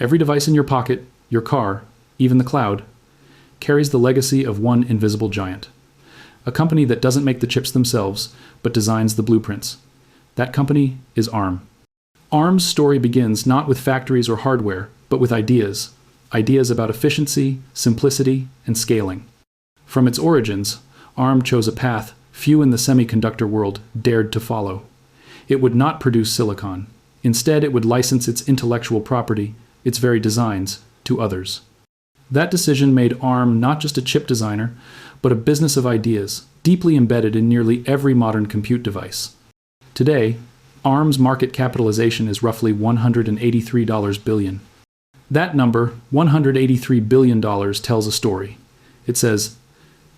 Every device in your pocket, your car, even the cloud, carries the legacy of one invisible giant. A company that doesn't make the chips themselves, but designs the blueprints. That company is ARM. ARM's story begins not with factories or hardware, but with ideas. Ideas about efficiency, simplicity, and scaling. From its origins, ARM chose a path few in the semiconductor world dared to follow. It would not produce silicon. Instead, it would license its intellectual property, its very designs, to others. That decision made ARM not just a chip designer, but a business of ideas, deeply embedded in nearly every modern compute device. Today, ARM's market capitalization is roughly $183 billion. That number, $183 billion, tells a story. It says,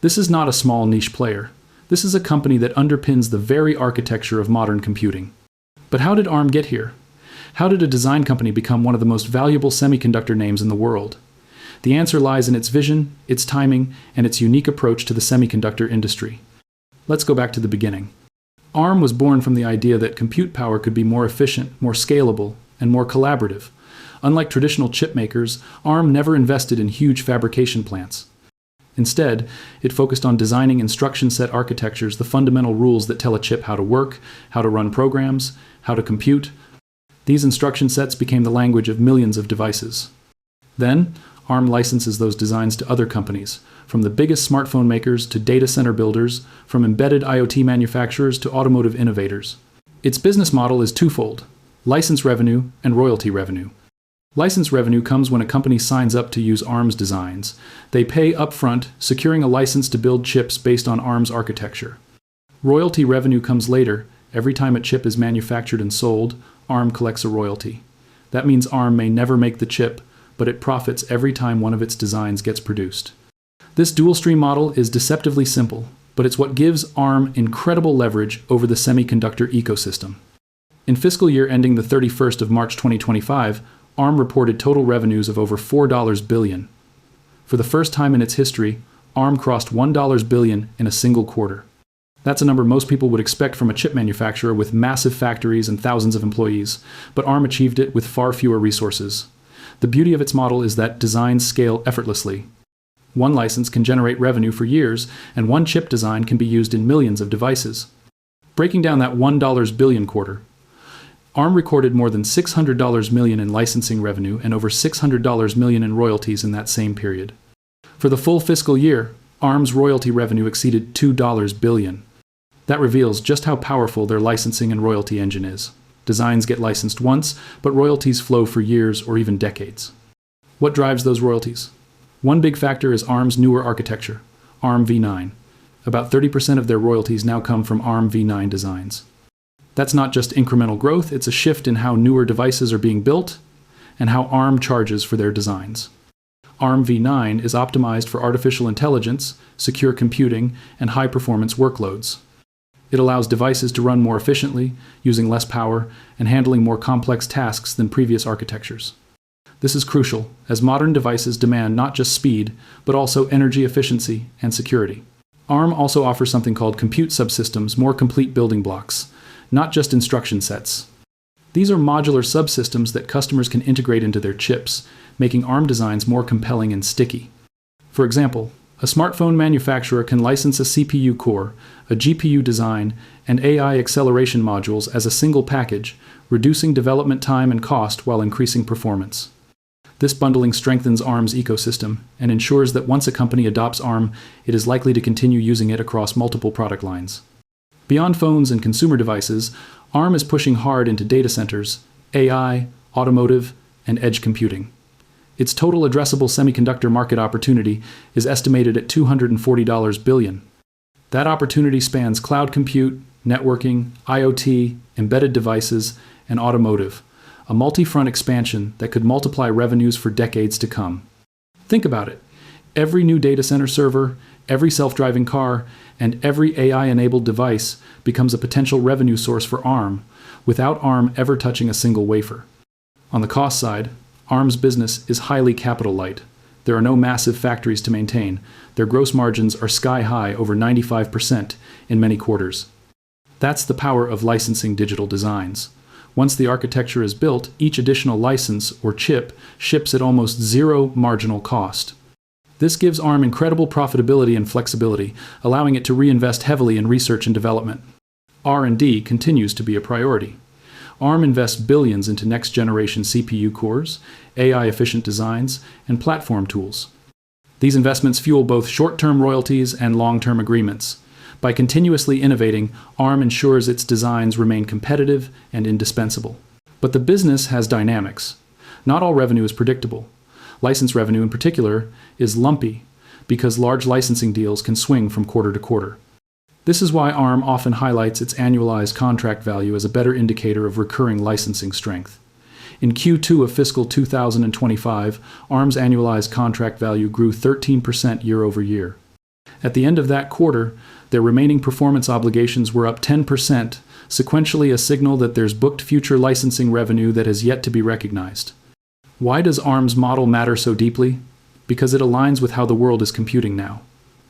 this is not a small niche player. This is a company that underpins the very architecture of modern computing. But how did ARM get here? How did a design company become one of the most valuable semiconductor names in the world? The answer lies in its vision, its timing, and its unique approach to the semiconductor industry. Let's go back to the beginning. ARM was born from the idea that compute power could be more efficient, more scalable, and more collaborative. Unlike traditional chip makers, ARM never invested in huge fabrication plants. Instead, it focused on designing instruction set architectures, the fundamental rules that tell a chip how to work, how to run programs, how to compute. These instruction sets became the language of millions of devices. Then, ARM licenses those designs to other companies, from the biggest smartphone makers to data center builders, from embedded IoT manufacturers to automotive innovators. Its business model is twofold: license revenue and royalty revenue. License revenue comes when a company signs up to use ARM's designs. They pay upfront, securing a license to build chips based on ARM's architecture. Royalty revenue comes later. Every time a chip is manufactured and sold, ARM collects a royalty. That means ARM may never make the chip, but it profits every time one of its designs gets produced. This dual-stream model is deceptively simple, but it's what gives ARM incredible leverage over the semiconductor ecosystem. In fiscal year ending the 31st of March 2025, ARM reported total revenues of over $4 billion. For the first time in its history, ARM crossed $1 billion in a single quarter. That's a number most people would expect from a chip manufacturer with massive factories and thousands of employees, but ARM achieved it with far fewer resources. The beauty of its model is that designs scale effortlessly. One license can generate revenue for years, and one chip design can be used in millions of devices. Breaking down that $1 billion quarter, ARM recorded more than $600 million in licensing revenue and over $600 million in royalties in that same period. For the full fiscal year, ARM's royalty revenue exceeded $2 billion. That reveals just how powerful their licensing and royalty engine is. Designs get licensed once, but royalties flow for years or even decades. What drives those royalties? One big factor is ARM's newer architecture, ARM v9. About 30% of their royalties now come from ARM v9 designs. That's not just incremental growth, it's a shift in how newer devices are being built and how ARM charges for their designs. ARM v9 is optimized for artificial intelligence, secure computing, and high-performance workloads. It allows devices to run more efficiently, using less power, and handling more complex tasks than previous architectures. This is crucial, as modern devices demand not just speed, but also energy efficiency and security. ARM also offers something called compute subsystems, more complete building blocks, not just instruction sets. These are modular subsystems that customers can integrate into their chips, making ARM designs more compelling and sticky. For example, a smartphone manufacturer can license a CPU core, a GPU design, and AI acceleration modules as a single package, reducing development time and cost while increasing performance. This bundling strengthens ARM's ecosystem and ensures that once a company adopts ARM, it is likely to continue using it across multiple product lines. Beyond phones and consumer devices, ARM is pushing hard into data centers, AI, automotive, and edge computing. Its total addressable semiconductor market opportunity is estimated at $240 billion. That opportunity spans cloud compute, networking, IoT, embedded devices, and automotive, a multi-front expansion that could multiply revenues for decades to come. Think about it. Every new data center server, every self-driving car, and every AI-enabled device becomes a potential revenue source for ARM, without ARM ever touching a single wafer. On the cost side, ARM's business is highly capital light. There are no massive factories to maintain. Their gross margins are sky-high, over 95% in many quarters. That's the power of licensing digital designs. Once the architecture is built, each additional license or chip ships at almost zero marginal cost. This gives ARM incredible profitability and flexibility, allowing it to reinvest heavily in research and development. R&D continues to be a priority. ARM invests billions into next-generation CPU cores, AI-efficient designs, and platform tools. These investments fuel both short-term royalties and long-term agreements. By continuously innovating, ARM ensures its designs remain competitive and indispensable. But the business has dynamics. Not all revenue is predictable. License revenue, in particular, is lumpy because large licensing deals can swing from quarter to quarter. This is why ARM often highlights its annualized contract value as a better indicator of recurring licensing strength. In Q2 of fiscal 2025, ARM's annualized contract value grew 13% year over year. At the end of that quarter, their remaining performance obligations were up 10%, sequentially a signal that there's booked future licensing revenue that has yet to be recognized. Why does ARM's model matter so deeply? Because it aligns with how the world is computing now.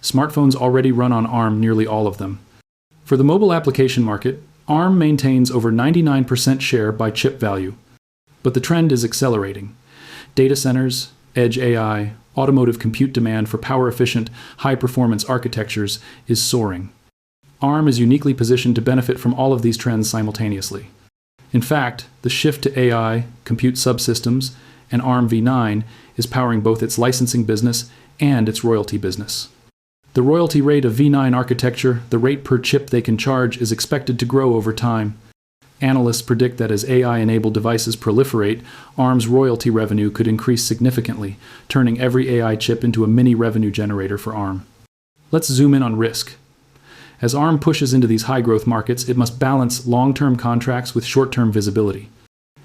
Smartphones already run on ARM, nearly all of them. For the mobile application market, ARM maintains over 99% share by chip value. But the trend is accelerating. Data centers, edge AI, automotive compute demand for power-efficient, high-performance architectures is soaring. ARM is uniquely positioned to benefit from all of these trends simultaneously. In fact, the shift to AI, compute subsystems, and ARM v9 is powering both its licensing business and its royalty business. The royalty rate of v9 architecture, the rate per chip they can charge, is expected to grow over time. Analysts predict that as AI-enabled devices proliferate, ARM's royalty revenue could increase significantly, turning every AI chip into a mini revenue generator for ARM. Let's zoom in on risk. As ARM pushes into these high-growth markets, it must balance long-term contracts with short-term visibility.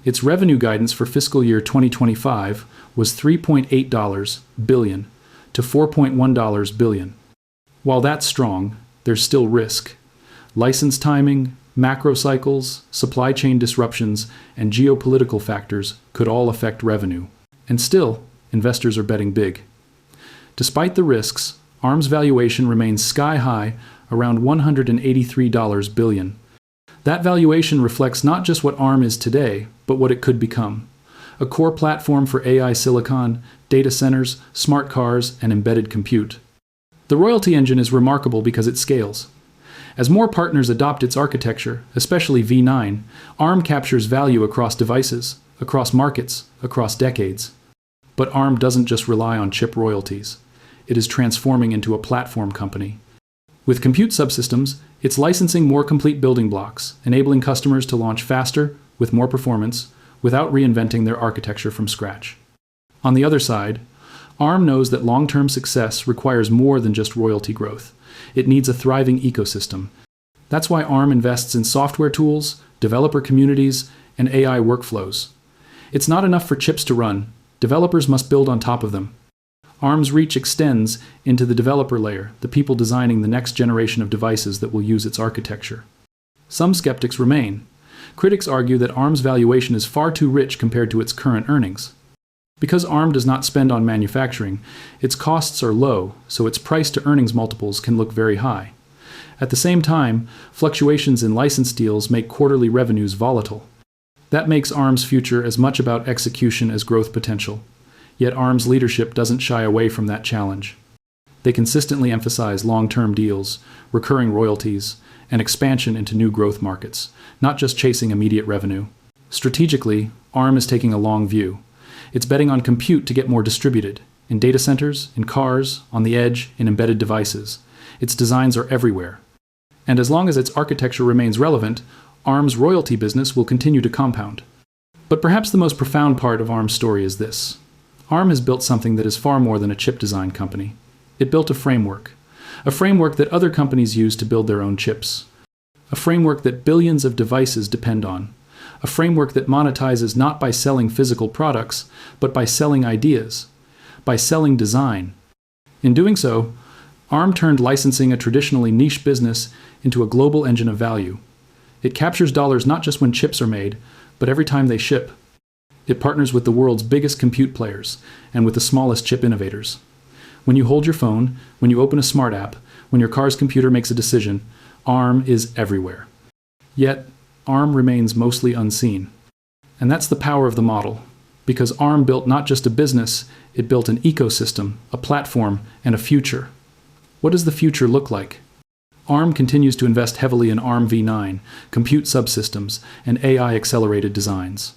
Its revenue guidance for fiscal year 2025 was $3.8 billion to $4.1 billion. While that's strong, there's still risk. License timing, macro cycles, supply chain disruptions, and geopolitical factors could all affect revenue. And still, investors are betting big. Despite the risks, ARM's valuation remains sky-high, around $183 billion. That valuation reflects not just what ARM is today, but what it could become. A core platform for AI silicon, data centers, smart cars, and embedded compute. The royalty engine is remarkable because it scales. As more partners adopt its architecture, especially v9, ARM captures value across devices, across markets, across decades. But ARM doesn't just rely on chip royalties. It is transforming into a platform company. With compute subsystems, it's licensing more complete building blocks, enabling customers to launch faster, with more performance, without reinventing their architecture from scratch. On the other side, ARM knows that long-term success requires more than just royalty growth. It needs a thriving ecosystem. That's why ARM invests in software tools, developer communities, and AI workflows. It's not enough for chips to run. Developers must build on top of them. ARM's reach extends into the developer layer, the people designing the next generation of devices that will use its architecture. Some skeptics remain. Critics argue that ARM's valuation is far too rich compared to its current earnings. Because ARM does not spend on manufacturing, its costs are low, so its price-to-earnings multiples can look very high. At the same time, fluctuations in license deals make quarterly revenues volatile. That makes ARM's future as much about execution as growth potential. Yet ARM's leadership doesn't shy away from that challenge. They consistently emphasize long-term deals, recurring royalties, and expansion into new growth markets, not just chasing immediate revenue. Strategically, ARM is taking a long view. It's betting on compute to get more distributed, in data centers, in cars, on the edge, in embedded devices. Its designs are everywhere. And as long as its architecture remains relevant, ARM's royalty business will continue to compound. But perhaps the most profound part of ARM's story is this. ARM has built something that is far more than a chip design company. It built a framework that other companies use to build their own chips. A framework that billions of devices depend on. A framework that monetizes not by selling physical products, but by selling ideas, by selling design. In doing so, ARM turned licensing, a traditionally niche business, into a global engine of value. It captures dollars not just when chips are made, but every time they ship. It partners with the world's biggest compute players and with the smallest chip innovators. When you hold your phone, when you open a smart app, when your car's computer makes a decision, ARM is everywhere. Yet, ARM remains mostly unseen. And that's the power of the model, because ARM built not just a business, it built an ecosystem, a platform, and a future. What does the future look like? ARM continues to invest heavily in ARM v9, compute subsystems, and AI-accelerated designs.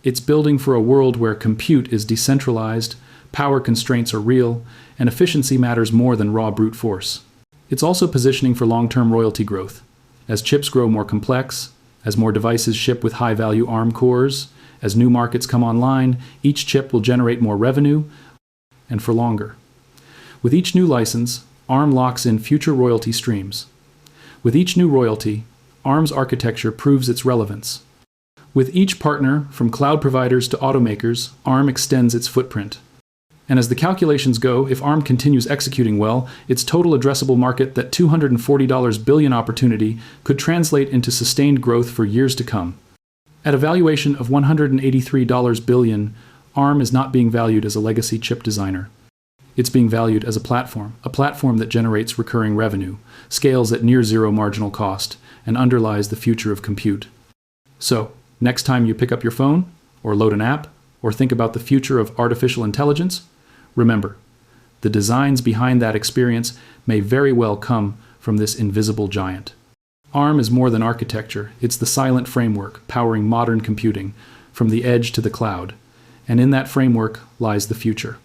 It's building for a world where compute is decentralized, power constraints are real, and efficiency matters more than raw brute force. It's also positioning for long-term royalty growth. As chips grow more complex, as more devices ship with high-value ARM cores, as new markets come online, each chip will generate more revenue, and for longer. With each new license, ARM locks in future royalty streams. With each new royalty, ARM's architecture proves its relevance. With each partner, from cloud providers to automakers, ARM extends its footprint. And as the calculations go, if ARM continues executing well, its total addressable market, that $240 billion opportunity, could translate into sustained growth for years to come. At a valuation of $183 billion, ARM is not being valued as a legacy chip designer. It's being valued as a platform that generates recurring revenue, scales at near zero marginal cost, and underlies the future of compute. So, next time you pick up your phone, or load an app, or think about the future of artificial intelligence, remember, the designs behind that experience may very well come from this invisible giant. ARM is more than architecture. It's the silent framework powering modern computing, from the edge to the cloud. And in that framework lies the future.